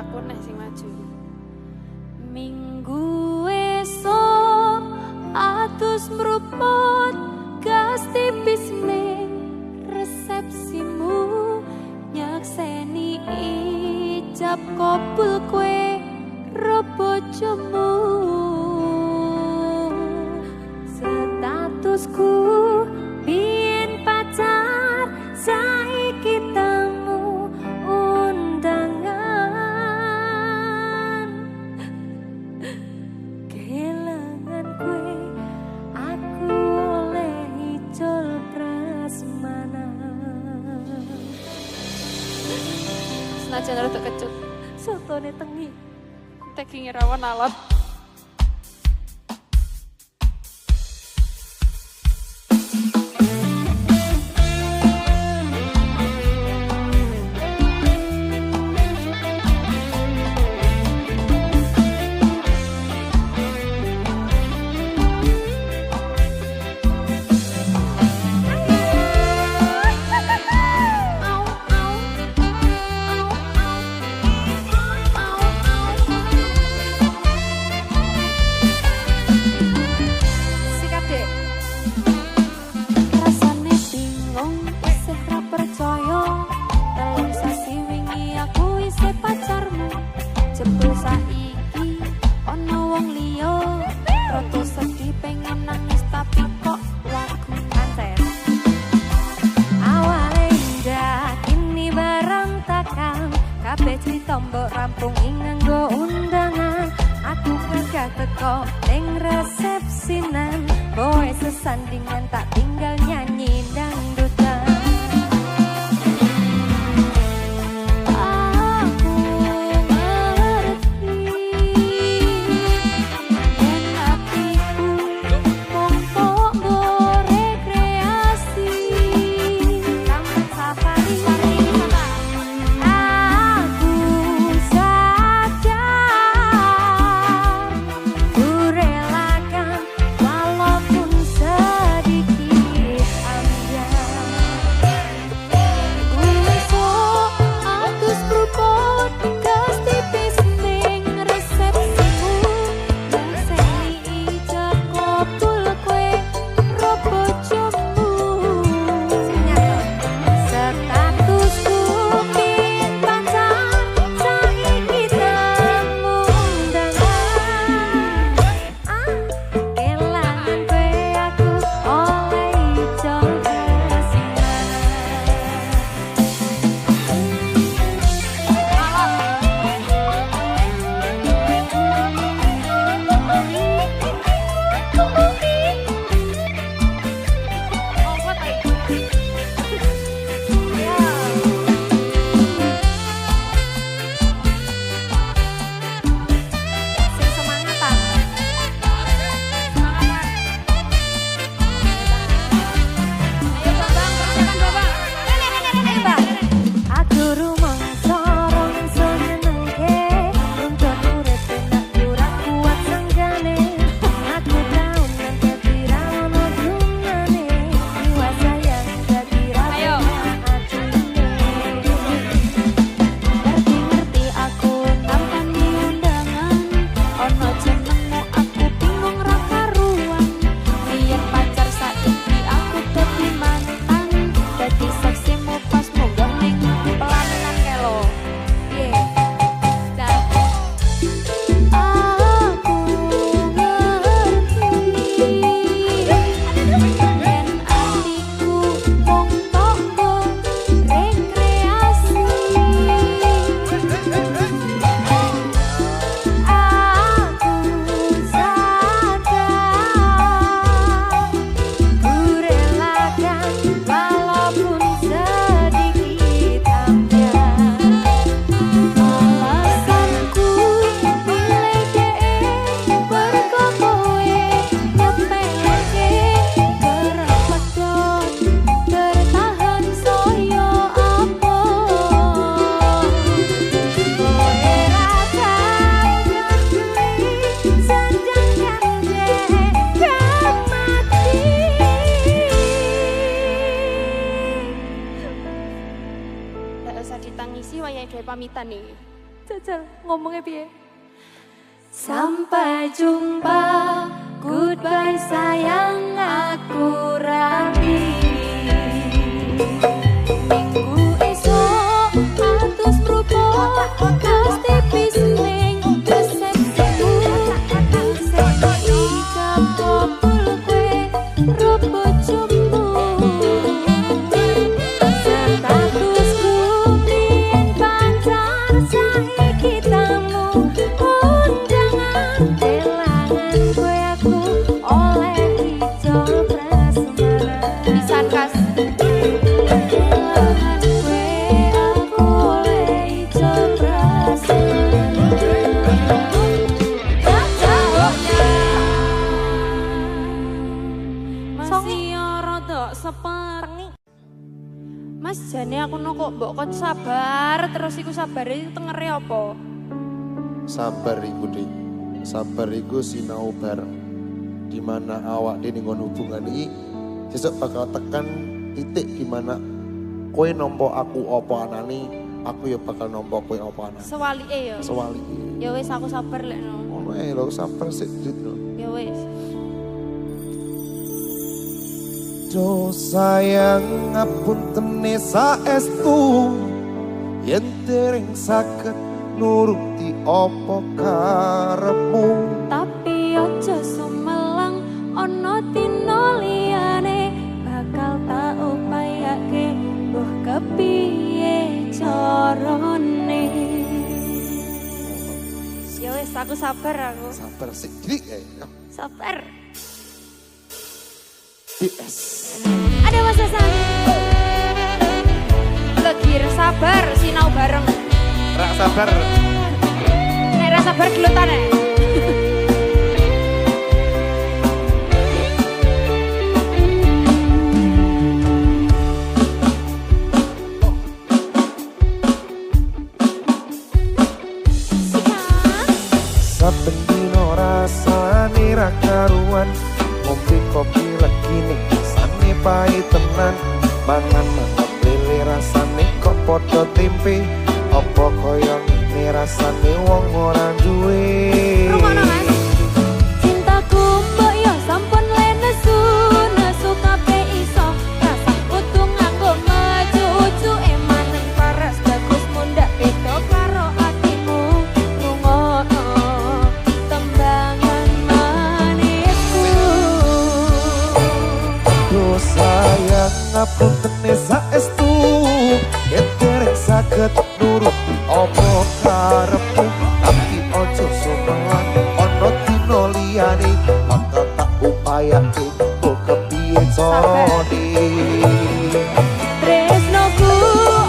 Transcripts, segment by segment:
aku nek sing maju. Minggu esok atus mruput gas tipis ning resepsimu nyakseni ijab kabul kowe ro bojomu. Statusku biyen pacar saiki tamu undangan. Kelangan kowe aku oleh icul prasmanan. Senajan rada kecut. Sotone tengi Taking rawan alot. Tombok rampung nganggo undangan. Aku gagah teko ning resepsinan. Boe sesandingan tak tinggal nyanyi dangdutan. Aku ngerti yen hatiku mung podo rekreasi. Taman safari Ditangisi wayahe dhewe pamitan nih. Jajal ngomongnya piye? Sampai jumpa, goodbye sayang aku rapi. Minggu esok atus rupo pasti bising resepsiku. Sesi capok kue rupo jumbo. Statusku biyen pacar saiki tamu. Kelangan gue aku oleh hijau prasmanan. Pisan kas. Kelangan gue aku oleh hijau prasmanan. Masih rada seperti Mas jane aku kok mbok kon sabar terus iku sabare tengere apa? Sabar iku Dik. Sabar iku sinau bareng. Dimana awak dhewe ngon hubungan iki sesuk bakal tekan titik dimana kowe nampa aku apa anane, aku ya bakal nampa kowe apa anane. Sewalike ya. Sewalike. Ya wis aku sabar lek no. Ngono ae lho, sabar sik Dit lho. Ya wis. Jo sayang ngapuntene saestu yen dereng saged nuruti apa karepmu. Tapi aja sumelang ana dina liyane bakal tak upayake mbuh kepiye carane. Ya wis aku sabar aku. Sabar sik Dik. Sabar. DS. Ada Mas Hasan. Lagi sabar sinau bareng. Rak sabar. Nek ra sabar gelutane. Saben dino rasane ra karuan, ngombe kopi lagi ning rasane pahit tenan. Mangan lele rasane kok padha tempe, apa kaya ngene rasane wong ora duwe. Rumono Mas. Cintaku mbok yo sampun le nesu, nesu kabeh iso. Rasa kudu nganggo maju-uju emanen paras bagus mundak beda karo atimu. Rungono tembangan manisku. Duh sayang ngapuntene saestu yen dereng saged nuruti apa karepmu. Tapi ojo sumelang ana dina liyane bakal tak upayake mbok kepiye carane. Tresnoku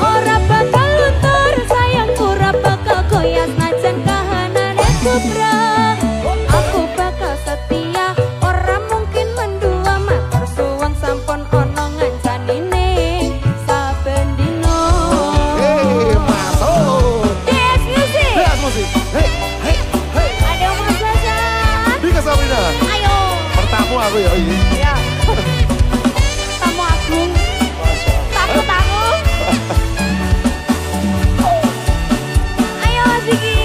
ora bakal luntur, sayangku ora bakal goyah najan kahanane kubra. Aku bakal setia, ora mungkin mendua matur suwun sampun ana ngancanine saben dino. Masuk. DS Music. Lihat musik. Hei, hei, hei. Ada Mas Hasan. Bika Sabrina. Ayo. Pertamu aku ya ini. Ya. Tamu agung. Tamu-tamu. Ayo Mas Diki.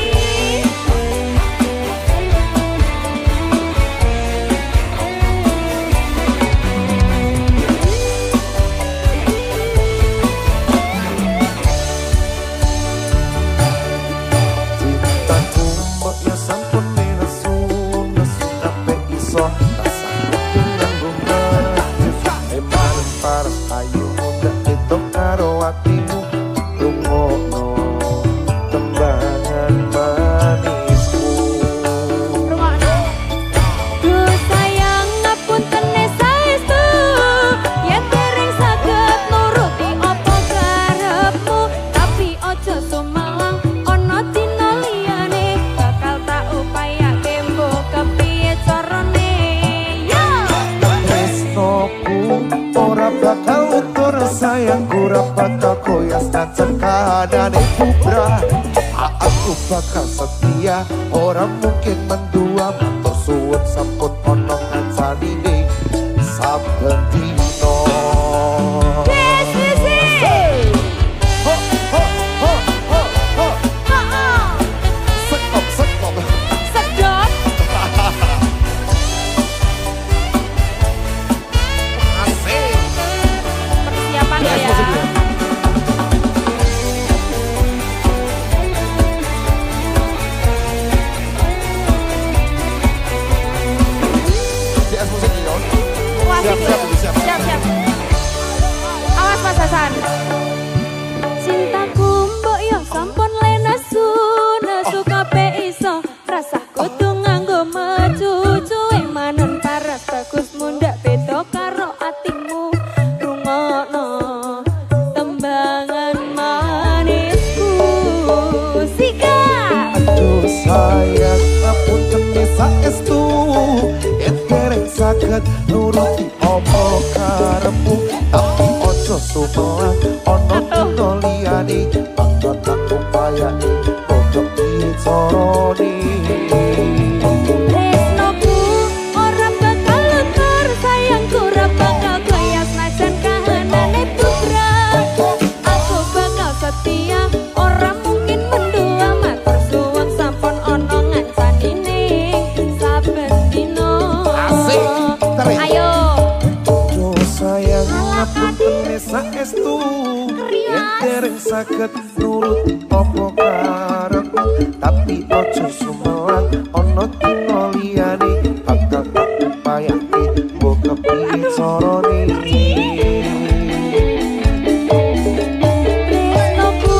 Cintaku mbok ya sampun nesu, nesu kabeh iso. Rasa dengan bunga emanen paras ayu muda itu karo atimu. Rungono tembangan manisku. Duh sayang ngapuntene saestu, yen dereng saged nuruti apa karepmu. Tapi ojo sumelang ana dina liyane bakal tak upayake mbok kepiye carane. Yo. Tresnoku ora bakal luntur, sayangku ora bakal goyah najan kahanane kubra. Aku bakal setia, ora mungkin mendua matur suwun sampun ana ngancanine saben dino. DS Music. Ho ho ho ho ho. sayang ngapunten saestu yen dereng saged nuruti apa karepmu tapi ojo sumelang ana dina liyane bakal tak upayane kok piye carane. Tresnoku ora bakal luntur, sayangku ora bakal goyah senajan kahanane bubrah. Aku bakal setia, ora mungkin mendua matur suwun sampun ana ngancanine saben dina. Asik, tarik. Ayo. Yo sayang ngapunten saestu yen dereng saged nuruti apa karepmu tapi ojo sumelang ana dina liyane bakal tak upayake mbok kepiye carane. Tresnoku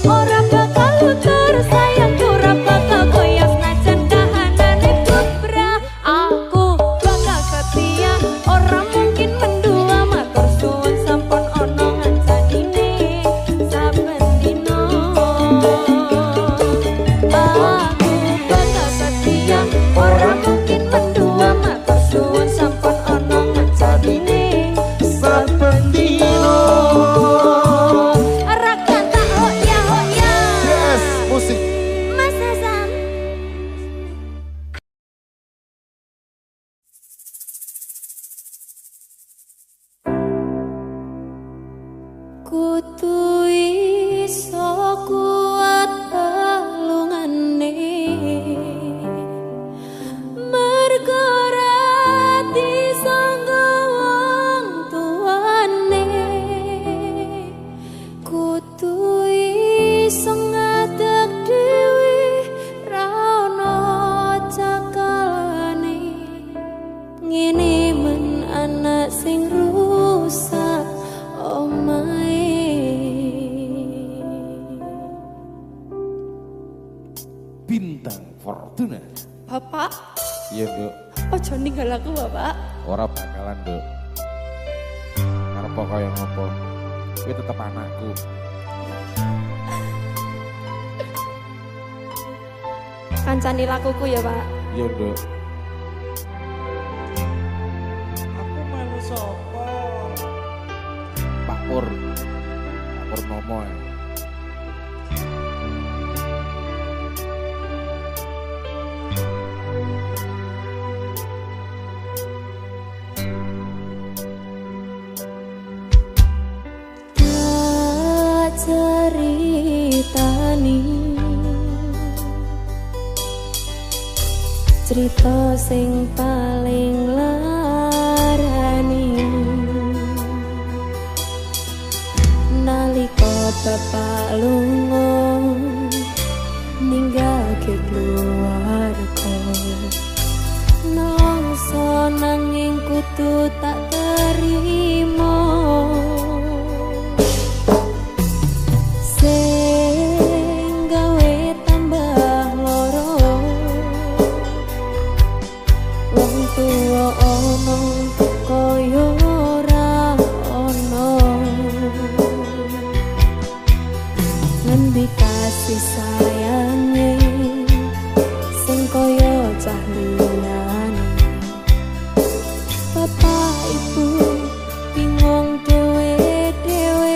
ora bakal luntur, sayangku ora bakal goyah senajan kahanane bubrah. Aku bakal setia, ora mungkin mendua matur suwun sampun ana ngancanine saben dina. Aku bakal setia, ora mungkin mendua matur suwun sampun ana ngancanine Saben dina. Arakan tak hoya hoya. Yes, musik. Mas Hasan. Kudu iso kuat balungane mergo ora disangga wong tuane. Kudu iso ngadeg dhewe ra ono cakalane. Ngene men anak sing rusak omahe. Bintang Fortuna. Bapak, Iya, Nduk. ojo ninggal aku, Bapak. Ora bakalan, Nduk. Karep kaya ngopo? Kuwi tetep anakku. Kancani lakuku ya, Pak. Iya, Nduk. Aku melu sapa? Pak Pur. Pak Purnomo ya. Tak ceritani cerita sing paling larani nalika bapak lunga ninggalke keluarga nangsa nanging kudu tak terima. Sing gawe tambah loro wong tuwa ono kaya ora ono. Ngendi kasih sayange sing kaya cah liyane. Bapak ibu bingung dhewe-dhewe.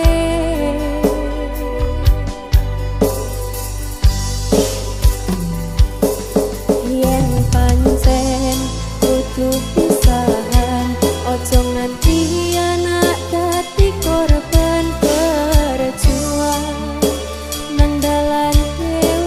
Yen pancen kudu pisahan, ojo nganti anak dadi korban berjuang nang dalan dhewe.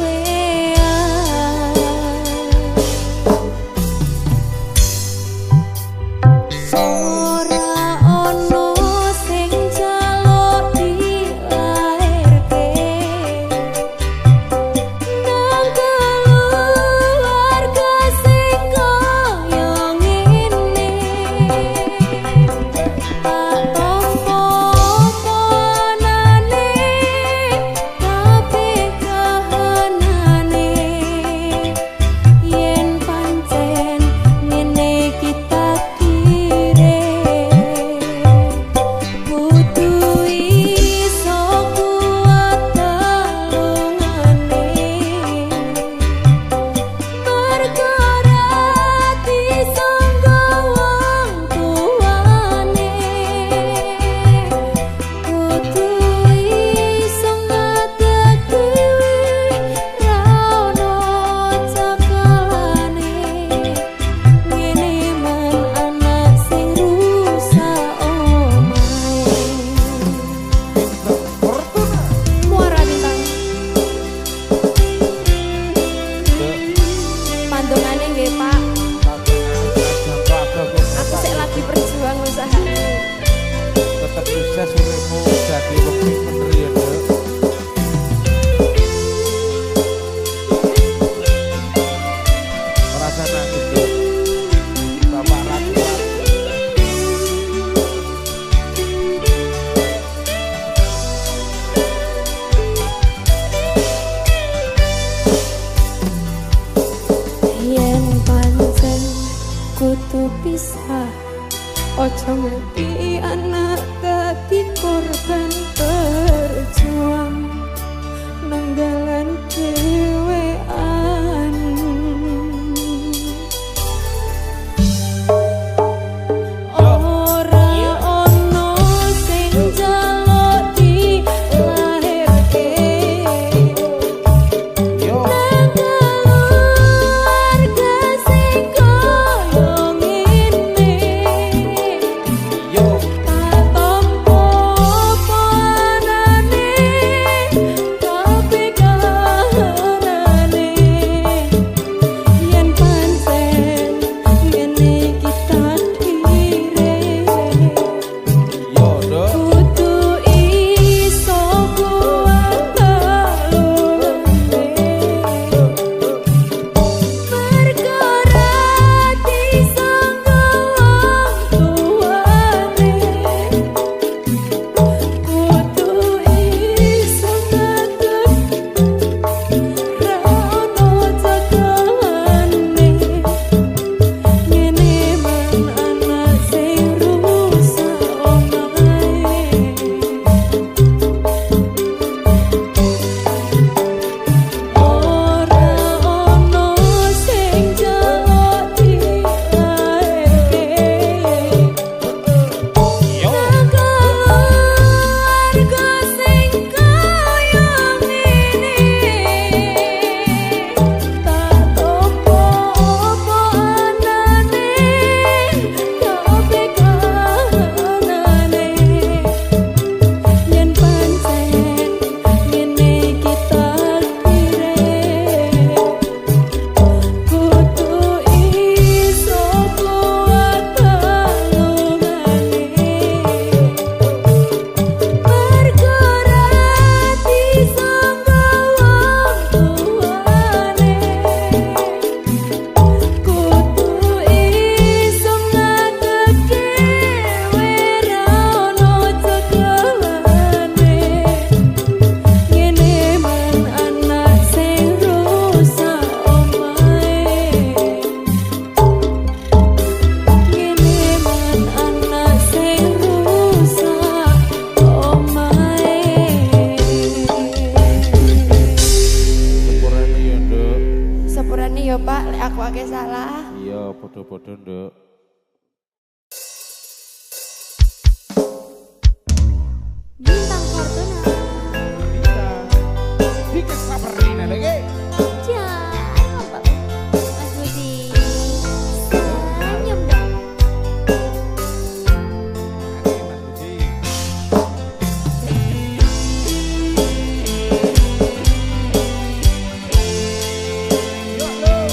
kudu pisah. Ojo ngerti anak dadi korban berjuang nanggalan dhewean. Ora ono sing njaluk dilahirke Yo. nang keluarga sing koyo ngene. Yo. Tak tompo apa anane, tapi kahanane. Yen pancen ngene kita kire, Yo, Dok. kudu iso kuat kalungane. Perkara disangka wong tuane, kudu iso ngadeg ra ono cekane. Ngene man anak sing rusak omahe. Ora ono sing njaluk dilahirke Yo. nang keluarga sing koyo ngene. Tak tompo apa anane, tapi kahanane. Yen pancen ngene kita kire, kudu iso kuat kalungane. Perkara disangka wong tuane, kudu iso ngadeg dhewe ra ono cekelane. Ngene man anak sing rusak omahe. Ngene man anak sing rusak omahe. Sepurane yo, Dok. Sepurane yo Pak, lek aku akeh salah. Iya, podo-podo, Dok. Bintang kartun Bisa. Dikit sabarina lagi. jangan apa Mas Budi senyum dong. Oke, Mas Budi. Yo, Dok.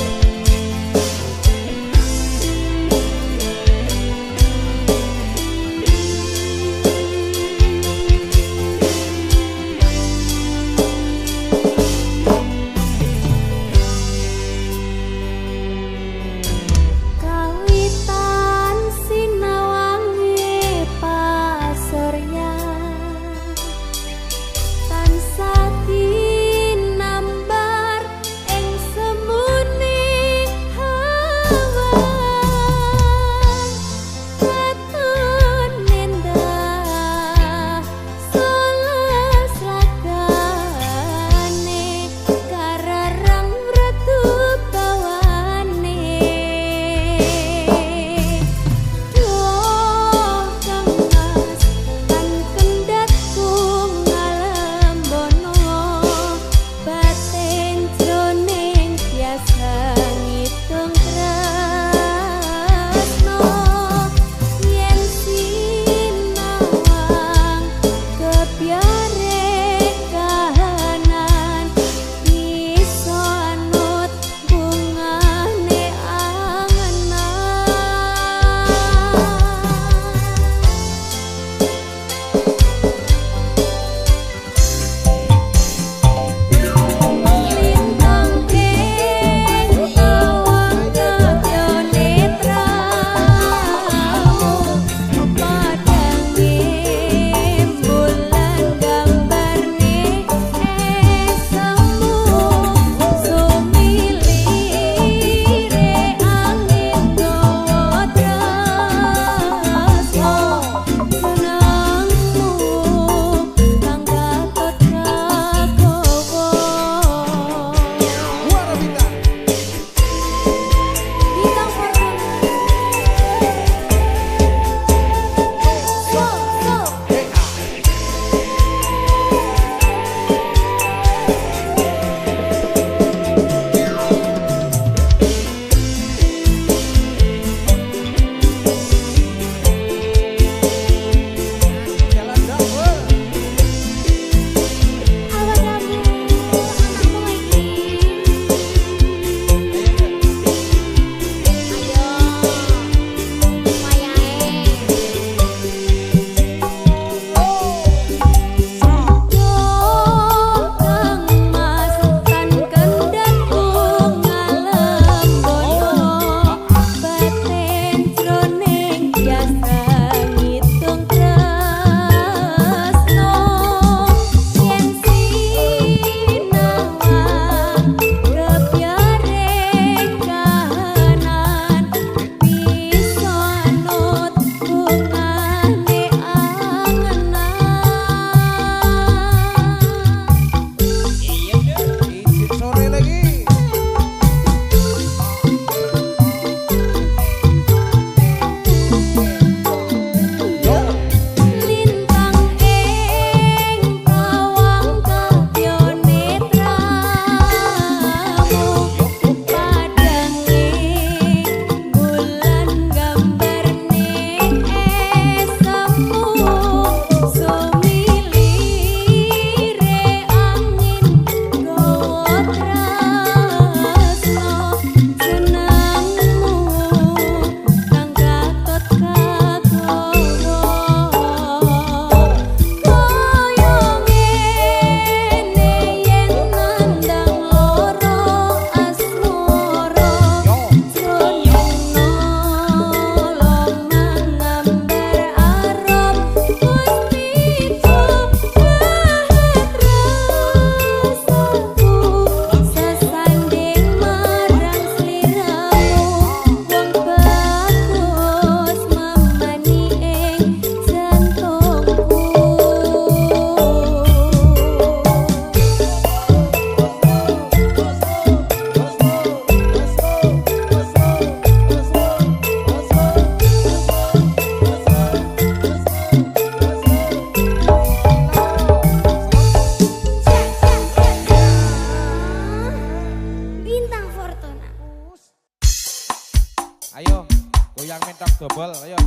yang mentok dobel, ayo.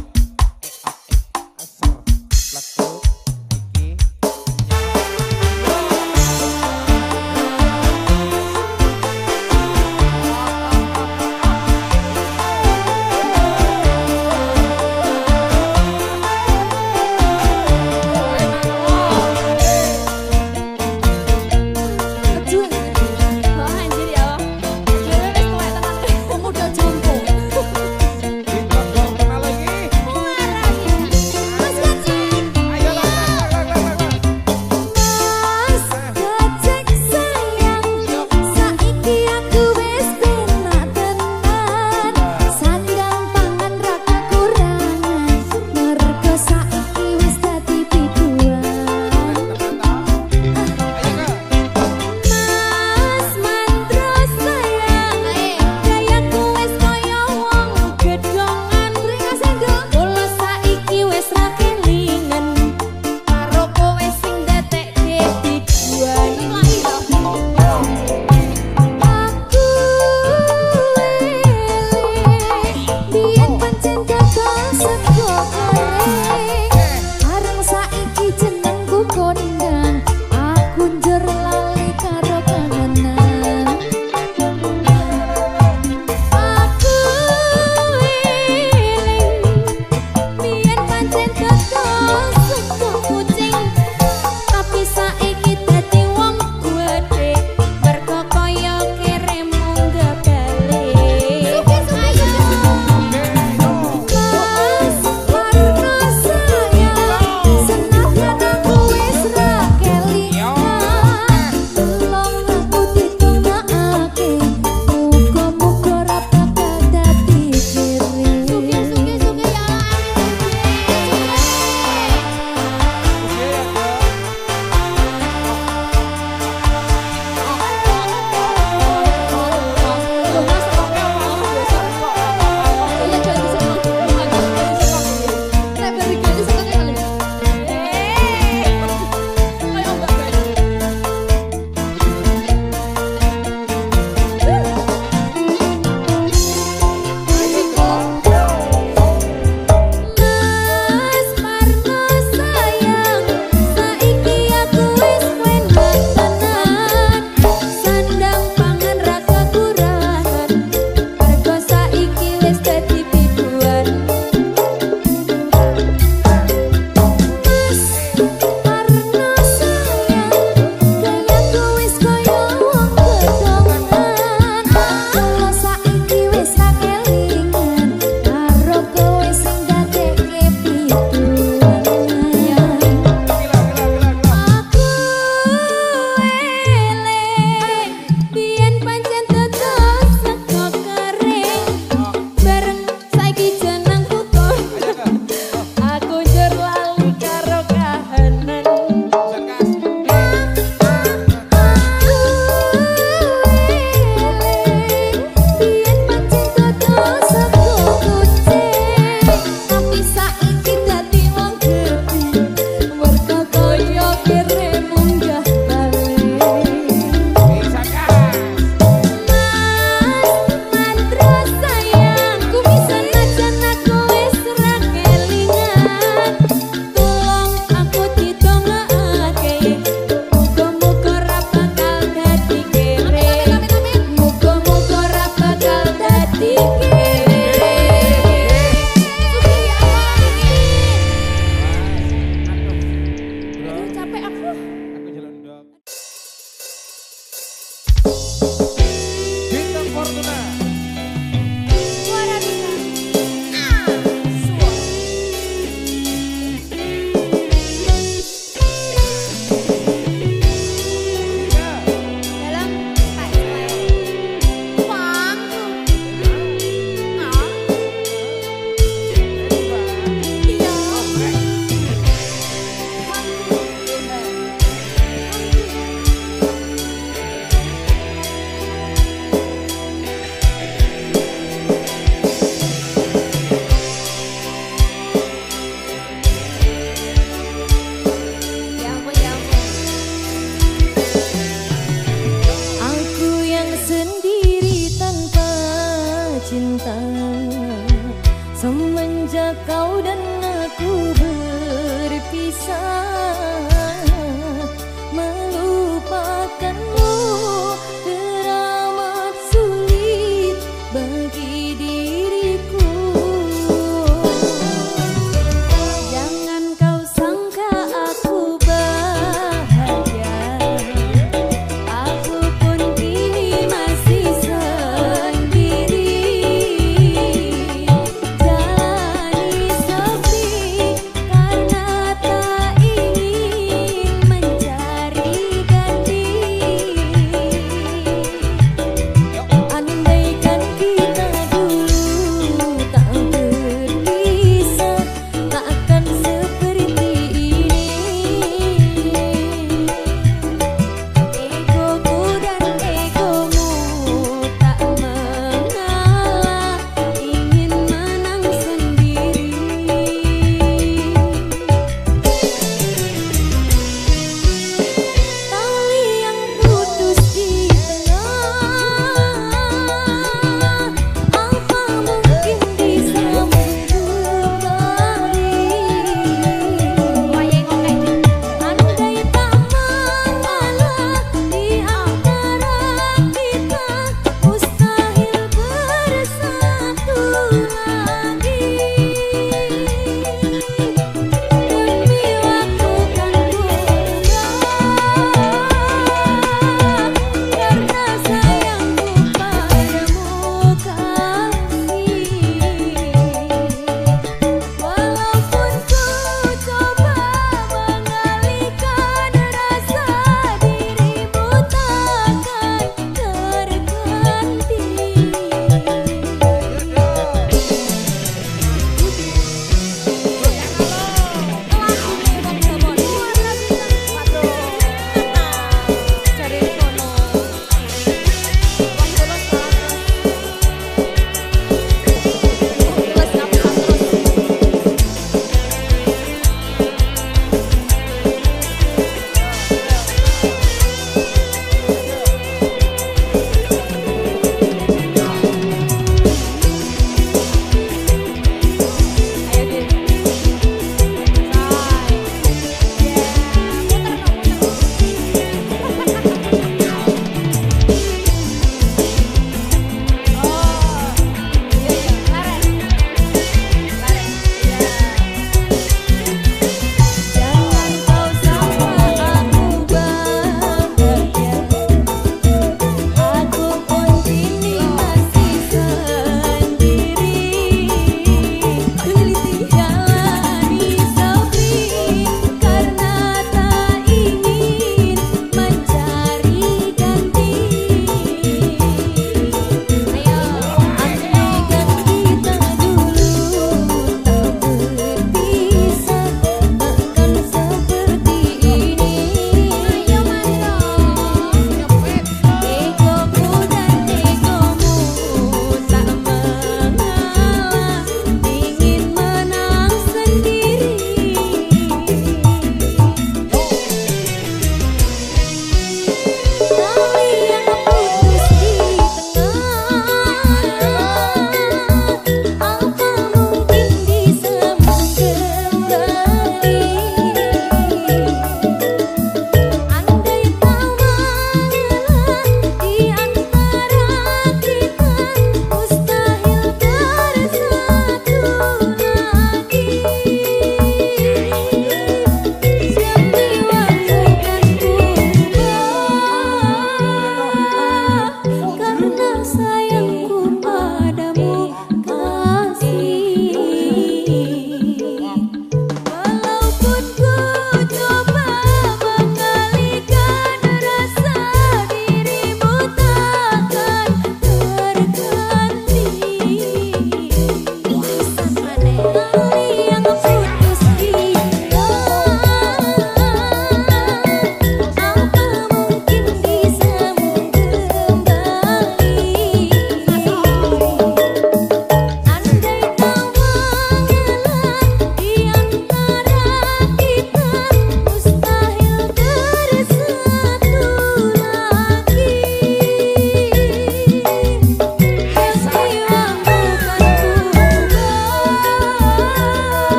Aser, laku, iki, Wah anjir ya. Jualnya wis tuwek tenan. Pemuda jompo. kita kenal lagi.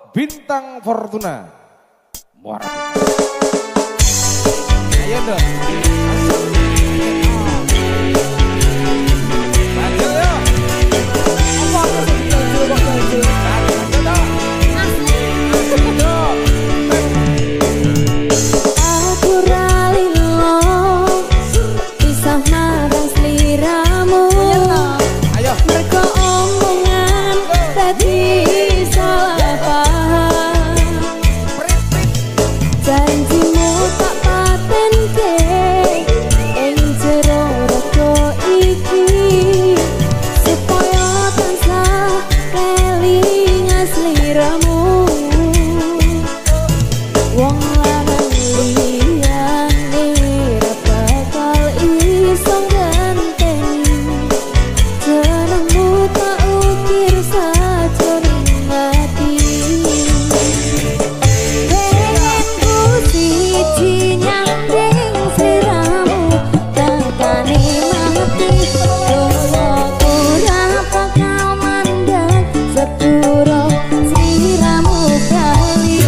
Bintang Fortuna. Muara. Ayo dong. Lanjut ya. Apa aku lanjut kok lanjut. Lanjut dong. Aku ralilo pisah marang sliramu. Ayo. Mergo omongan tadi salah paham. Janjimu tak patenke ing jero rego iki supaya tansah kelingan sliramu. Wong lanang liyane ra bakal iso ganteni jenengmu tak ukir sajroning ati. Pengenku siji nyanding sliramu tekan mati. Dosaku ora bakal mandang sepuro sliramu kali.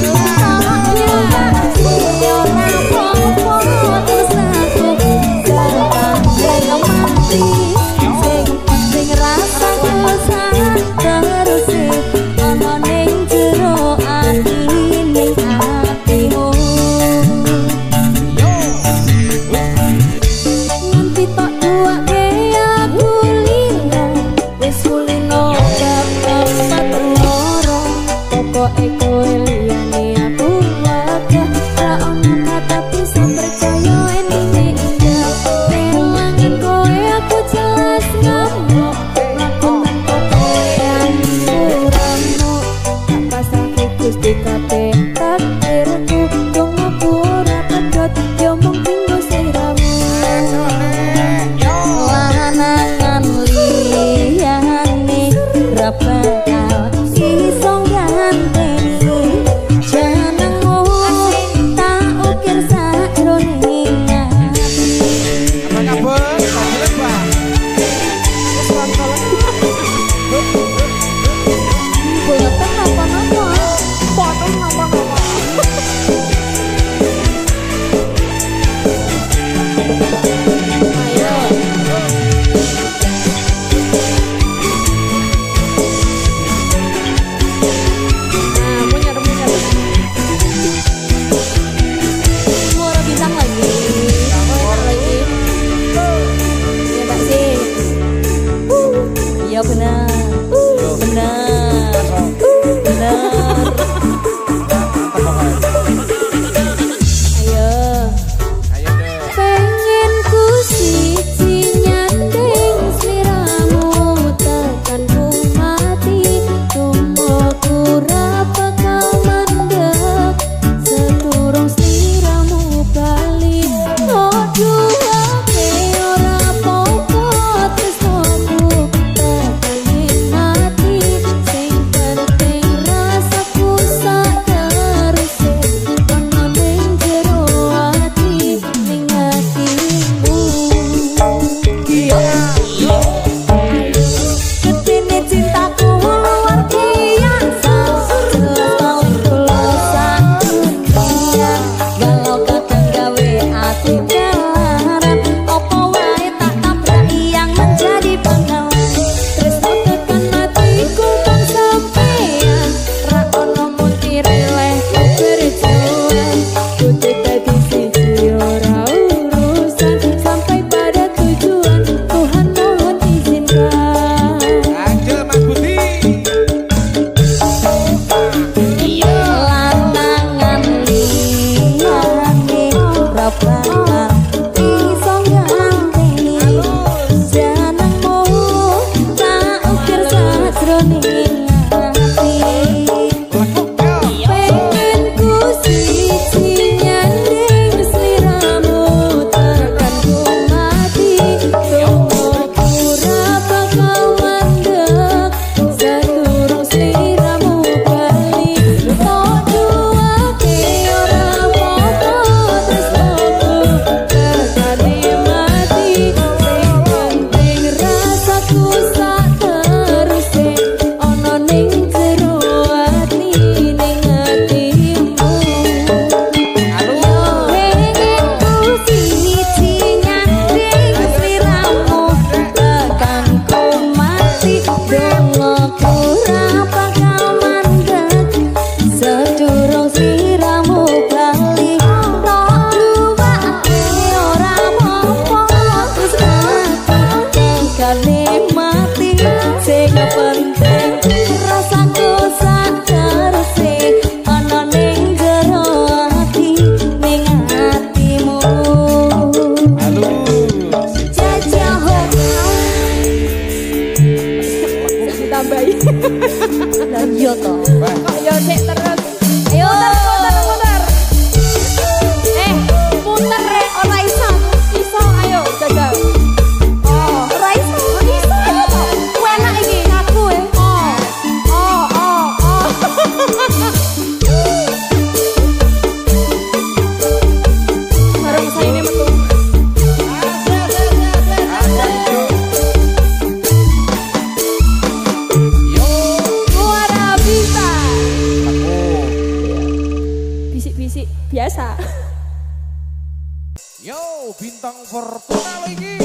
Yo, bintang Fortuna lagi.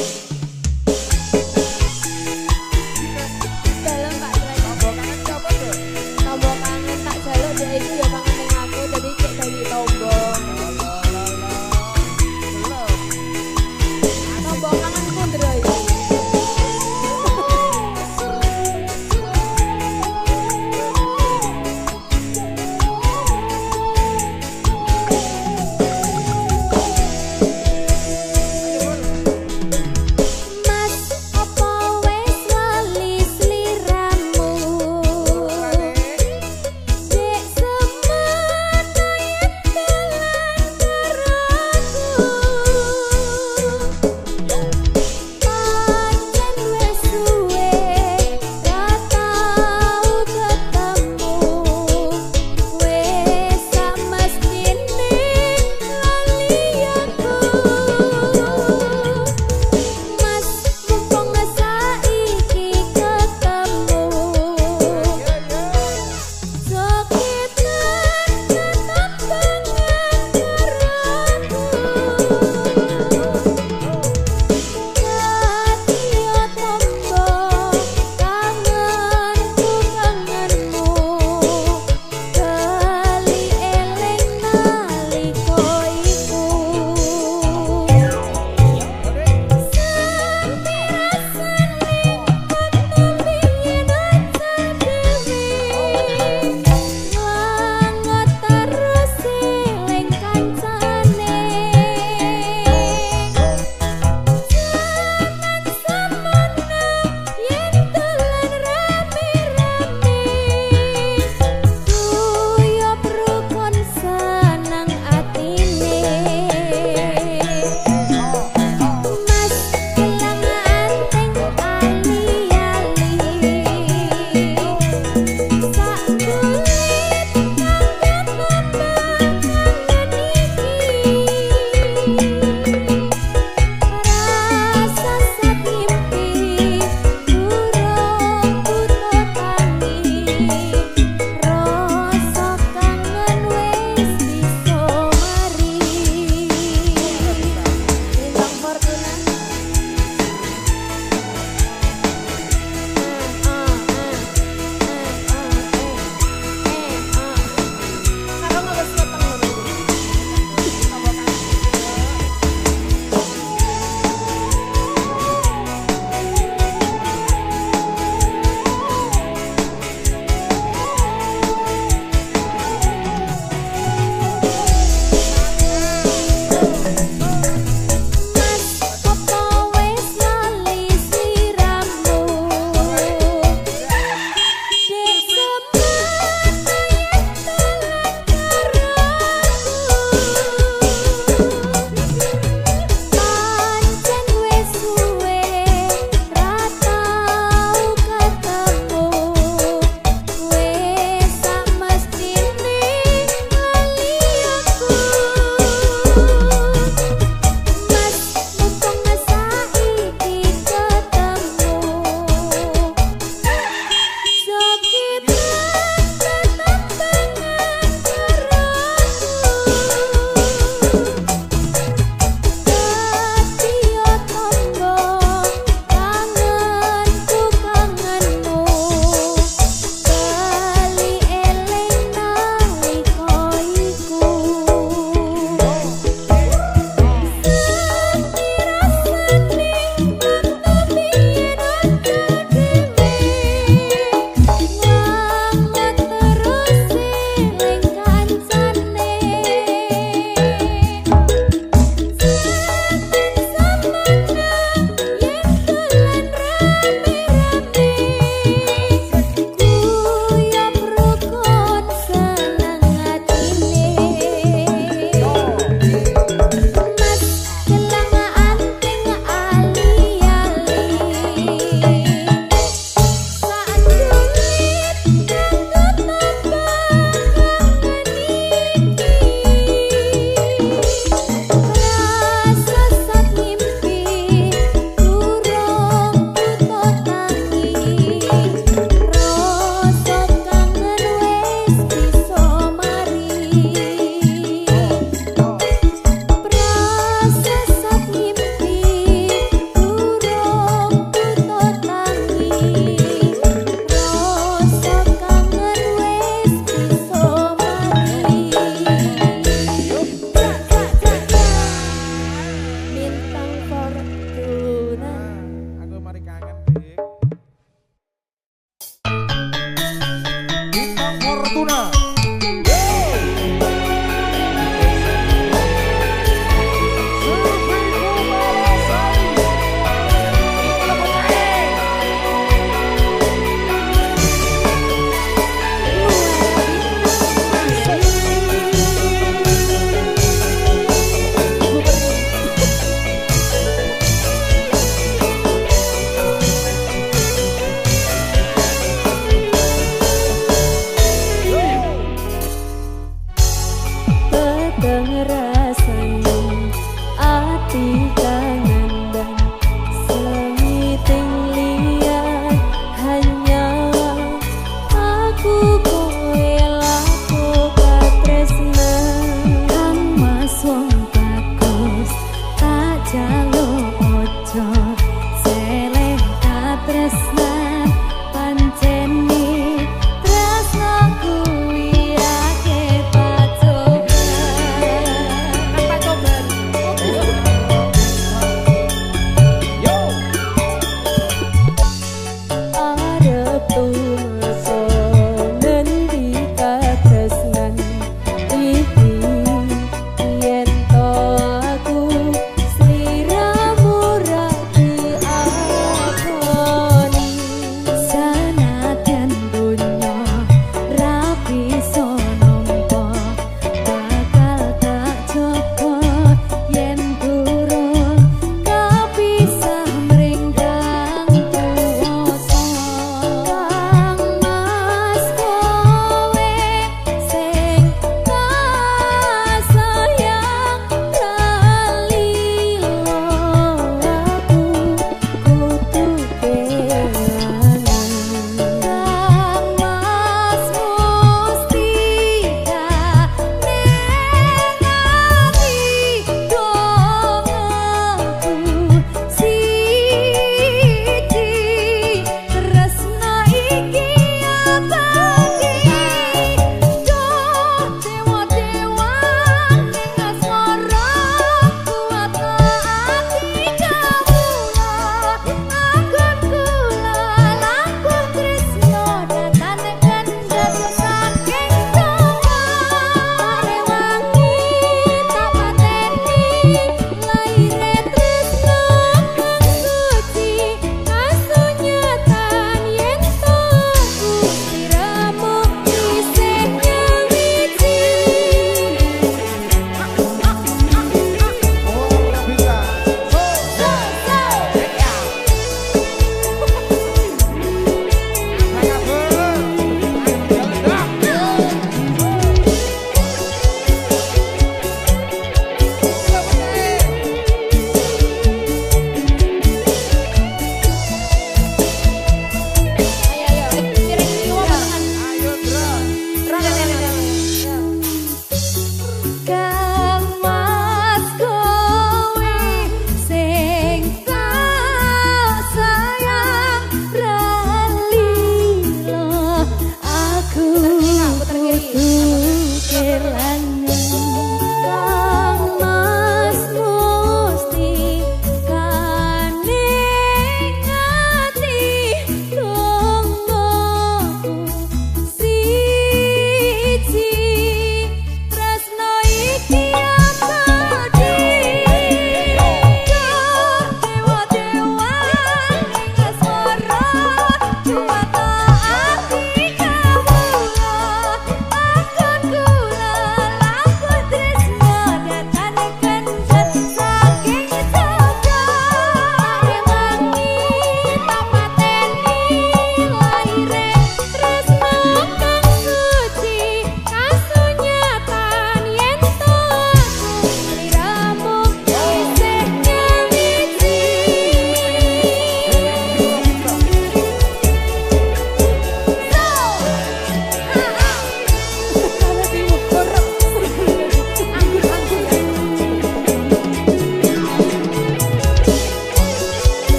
Dalam Pak Dray. Tambah kangen siapa tuh? Tombol kangen tak jaluk dia itu ya kangen dengan aku jadi cek dari tombol. Tombol kangenku Dray.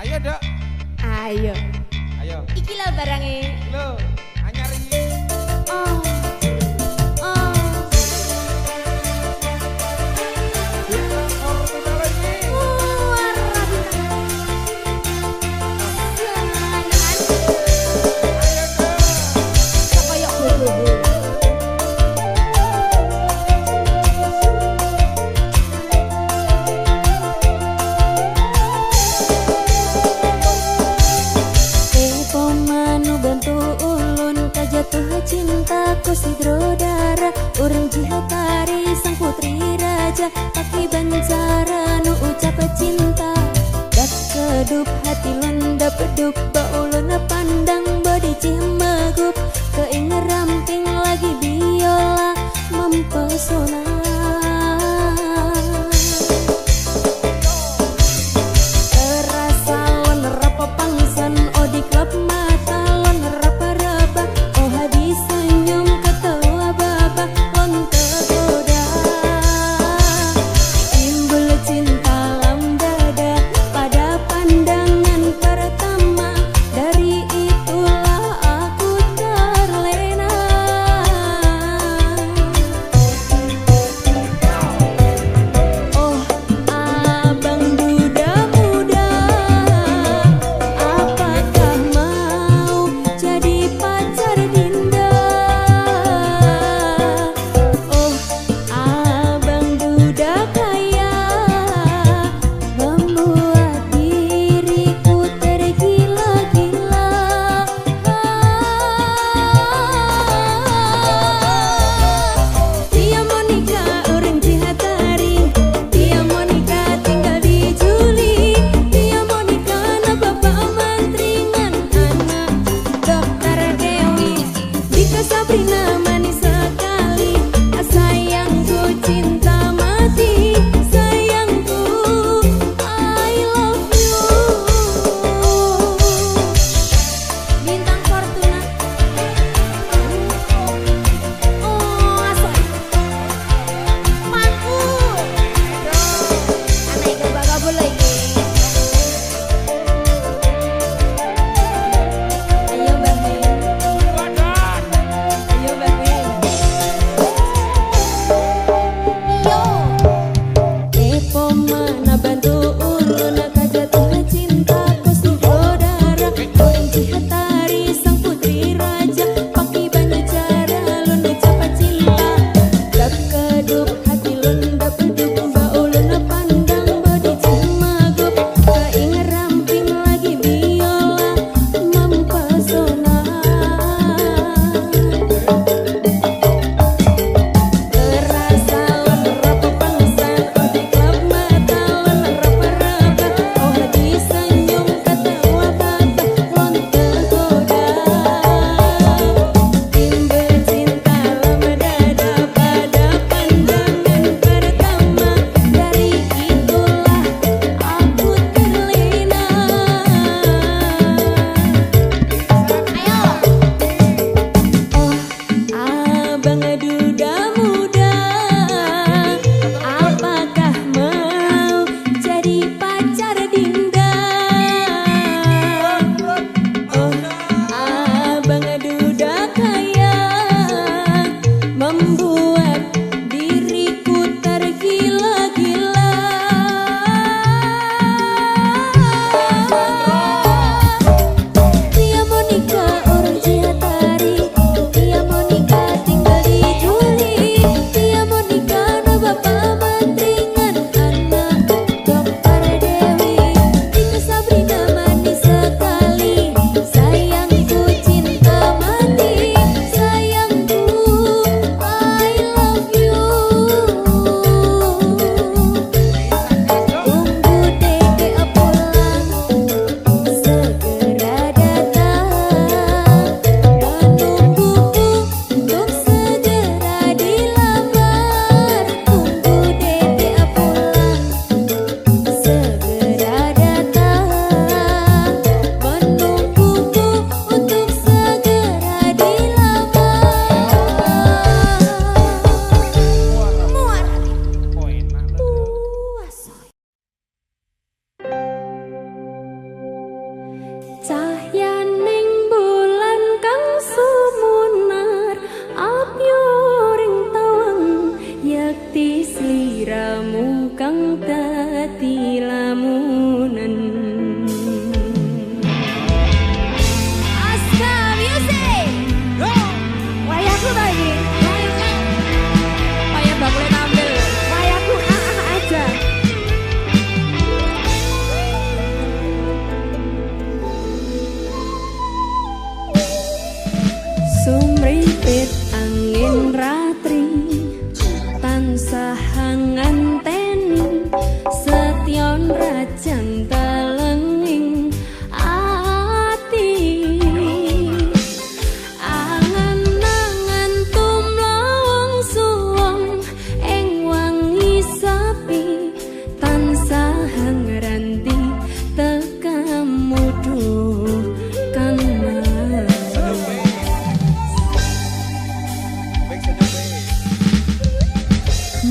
Ayo dok. Ayo. Ayo. Iki lho barangnya. Lo, anyar iki. Oh, oh. Cintaku sidrodara urang jihatari sang putri raja kaki bancara nu ucap cinta dak kedup hati landa pedup bauluna pandang bodi cimagup keinget ramping lagi biola mempesona terasa lon rapa pangsan odi klub mata lon rapa raba senyum ketawa babak lon tergoda timbul cinta lam dada pada pandangan pertama Aska Music. Wayahku lagi. Wayah bakule tampil. Wayahku aja. Sumripit angin ratri tansah nganteni setyon rajang telenging ati angan-angan tumlawang suwung ing wangi sepi tansah ngranti tekamu duh kan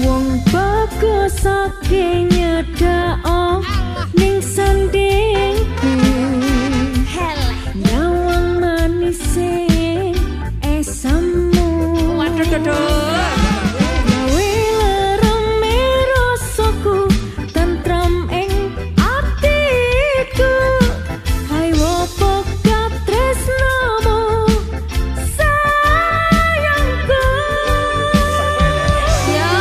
wong bagus saking nyedhak ning sandingku nyawang manis esamu waduh gawe lereme rasaku tentrem ing atiku hai wopo katresnamu sayangku ya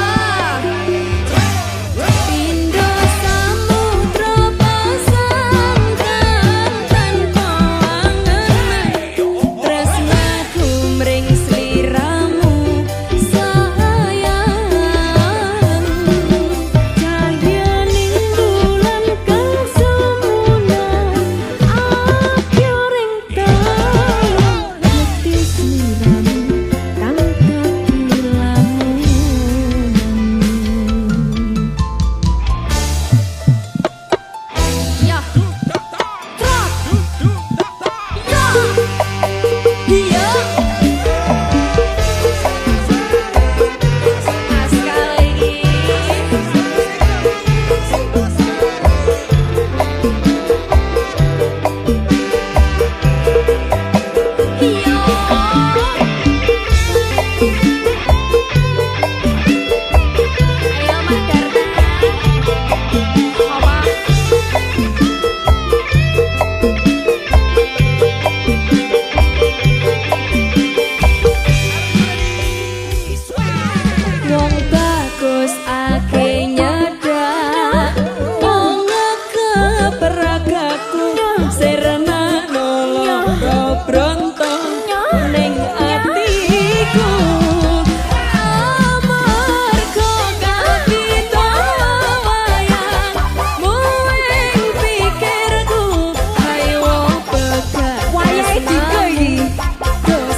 pindo samudra pasang tanpa angan tresnaku mring sliramu sayang cahayaning bulan kang sumunar akyoring taun ngerti sliramu kang dadi lamunan. Ya, iya. Aska lagi. Iya. Ayo Mak Darta. Apa? Wong bagus ake nyedak wong keperagaku serena nolong bronto ning atiku amarga kapita wayang muing pikirku hai wong begat wayahe dika iki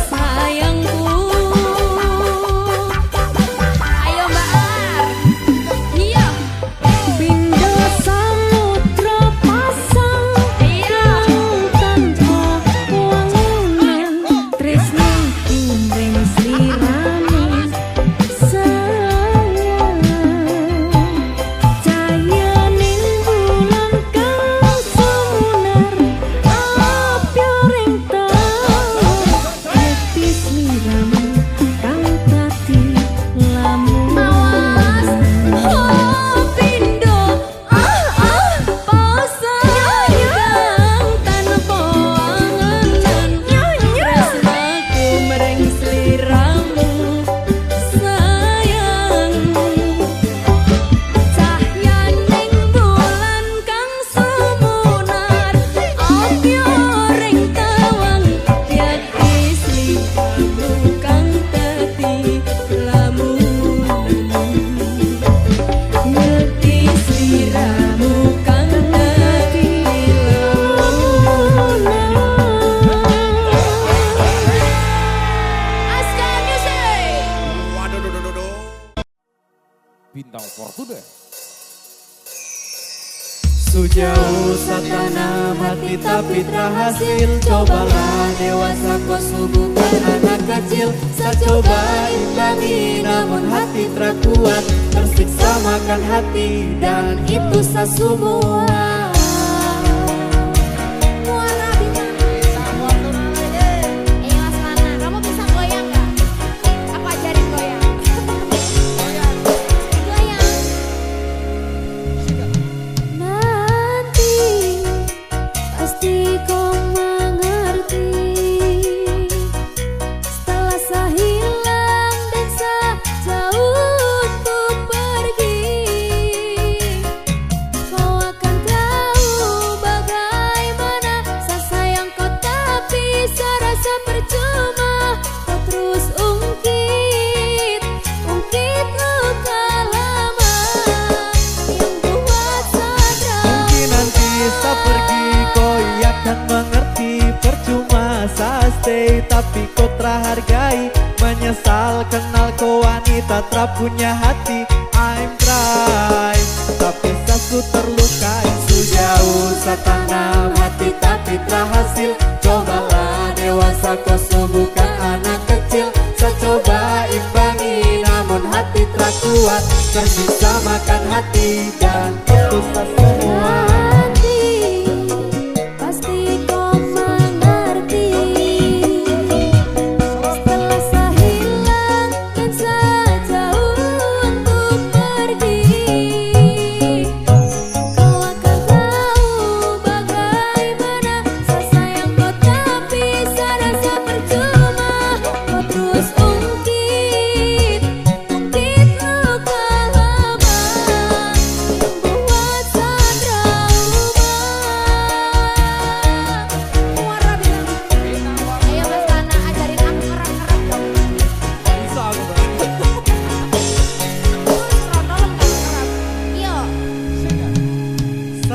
sayangku. Ayo Mbak Ar. Iya. Pindo samudra pasang tanpa wangunan tresnaku mring sliramu sayang cahayaning bulan kang sumunar apyoring taun ngerti sliramu kang dadi lamunan. Oh pindo pasang tanpa angan tresnaku mring sliramu sayang cahayaning bulan kang sumunar apyoring tawang dadi sliramu kang dadi lamunan ngerti sliramu kang dadi lamunan. Aska Music. Bintang Fortuna. Sejauh satana hati tapi tak hasil. Cobalah dewasa kau suguhkan anak kecil. Saya coba imbangi namun hati tak kuat. Tersiksa makan hati dan itu saya semua. Nanti tapi kau terhargai. Menyesal kenal kau wanita tak punya hati. I'm try, tapi sasu terlukai. Sejauh setanam hati tapi tak hasil. Cobalah dewasa kau bukan anak kecil. Saya coba imbangi namun hati tak kuat. Tersiksa makan hati dan putus semua.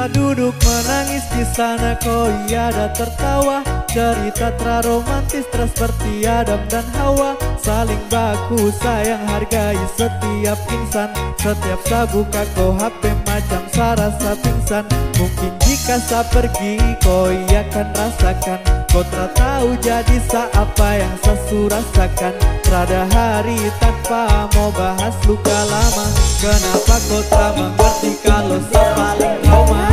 Duduk menangis di sana kau ada tertawa. Cerita romantis seperti Adam dan Hawa. Saling baku sayang hargai setiap insan. Setiap saya buka kau HP macam saya rasa pingsan. Mungkin jika saya pergi kau akan rasakan. Kau tak tahu jadi apa yang saya rasakan. Rada hari tanpa mau bahas luka lama. Kenapa kau tak mengerti kalau saya paling trauma.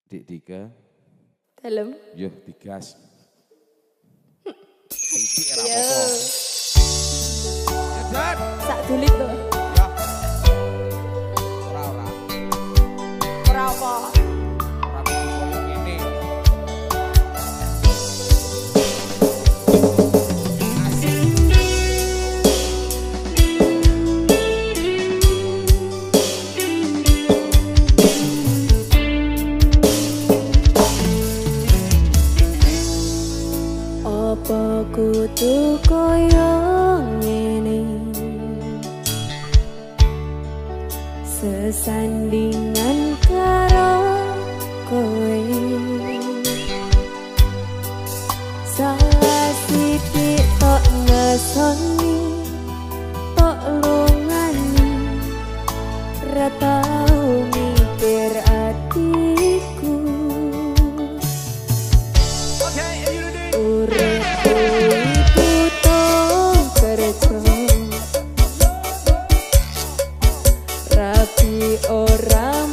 Dik Dika. Dalam. Yuh digas. Iki era apa? Jajan. Sak dulit tuh. Ya. Ora. Ora apa? Ora koyo ngene. Apa kudu koyo ngene sesandingan karo kowe salah sithik tok ngesoni tok lungani ra tau mikir atiku. Uripku iku tong kerja rapi ora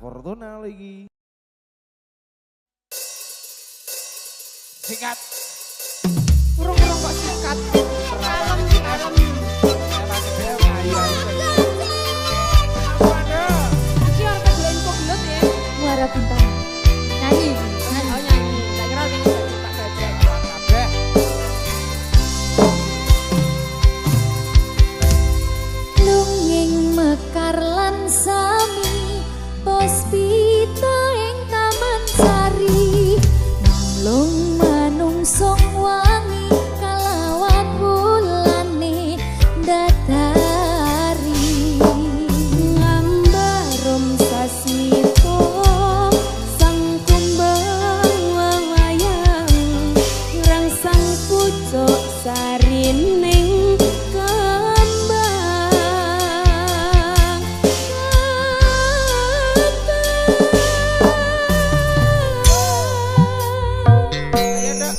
Fortuna lagi. Sikat. Urung-urung kok sikat. Kalem. Iki orang kedua info gelut ya. Muara bintang. Nyanyi. Oh nyanyi. Tak kira ini tak bajak. Kabeh. Lunging mekar lan sami Puspita ing taman sari Namlung manungsong wangi kalawan wulane datari Ngambarom sasmito sang kumbang wawayang rangsang pucuk sarining Ayo dak.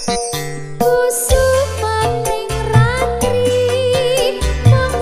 Kusumaning ratri mung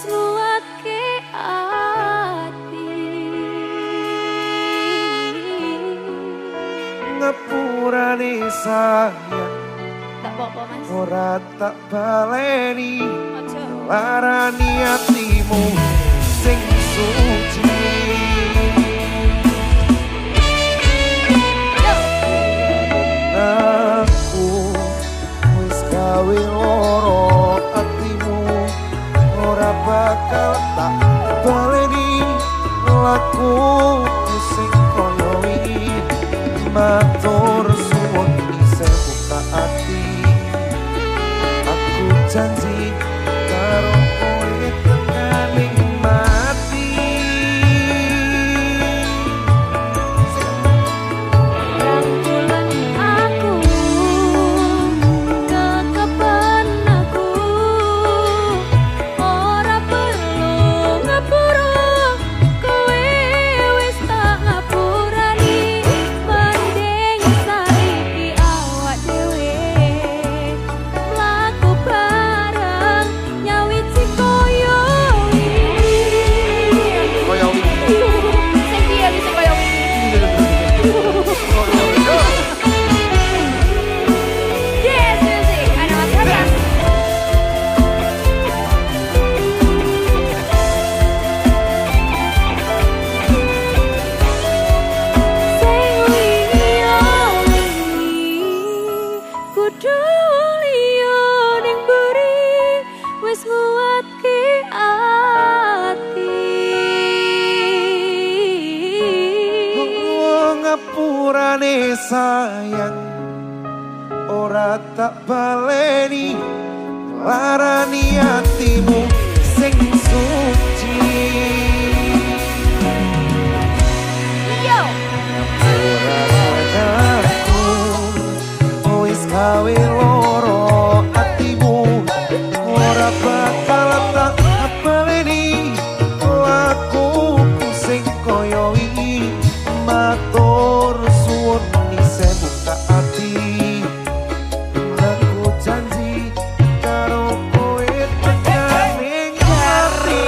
nguatke ati. Ngapurane sayang Tak apa-apa mas. ora tak baleni Ojo. larani atimu sing suci. Aku wis gawe loro atimu ora bakal tak baleni laku sing koyo iki. Matur suwun isih buka ati. Aku janji karo kowe tekaning mati. Rangkulan aku, kekepan aku, ora perlu ngapura, kowe wis tak ngapurani. Mending saiki awak dhewe mlaku bareng nyawiji koyo iki. Koyo iki. Sing piye bisa koyo iki? Yes, music. Ana Mas Hadas. Sing liya kudu liya ning buri wis nguatke ati. Ngapurane sayang ora tak baleni larani atimu sing suci. Yo. Aku wis gawe loro atimu ora bakal tak baleni laku sing koyo iki. Matur suwun isih buka ati. Aku janji karo kowe tekaning ati.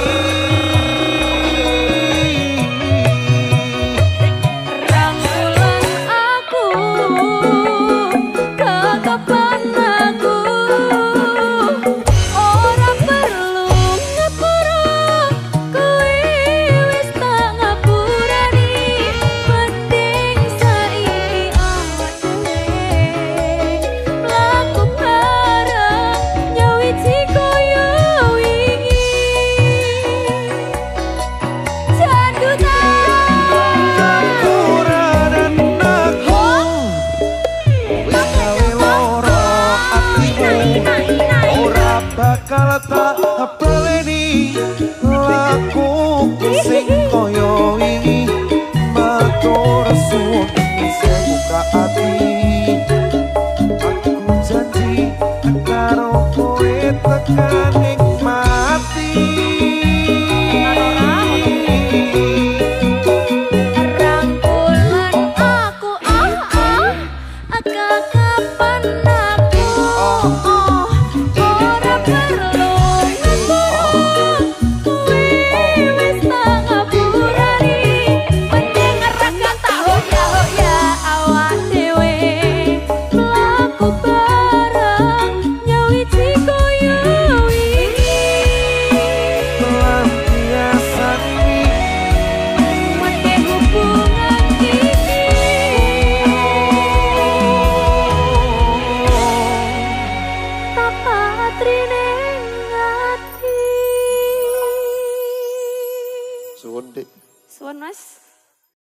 Rangkulan aku, kekepan aku, ora perlu ngapura, kowe wis tak ngapurani. Mending saiki awak dhewe mlaku bareng nyawiji koyo wingi. Ngapuranen aku wis gawe loro atimu ora bakal tak baleni laku sing koyo iki. Matur suwun isih buka ati. Aku janji karo kowe tekaning mati. Rangkulan aku, kekapan aku, ora perlu ngapura, kowe wis tak ngapurani. Mending ngerakan tak hoya-hoya awak dhewe mlaku bareng nyawiji koyo wingi. Pelampiasan Mati hubungan ini Tapatri ning ati. suwun dik. Suwun mas.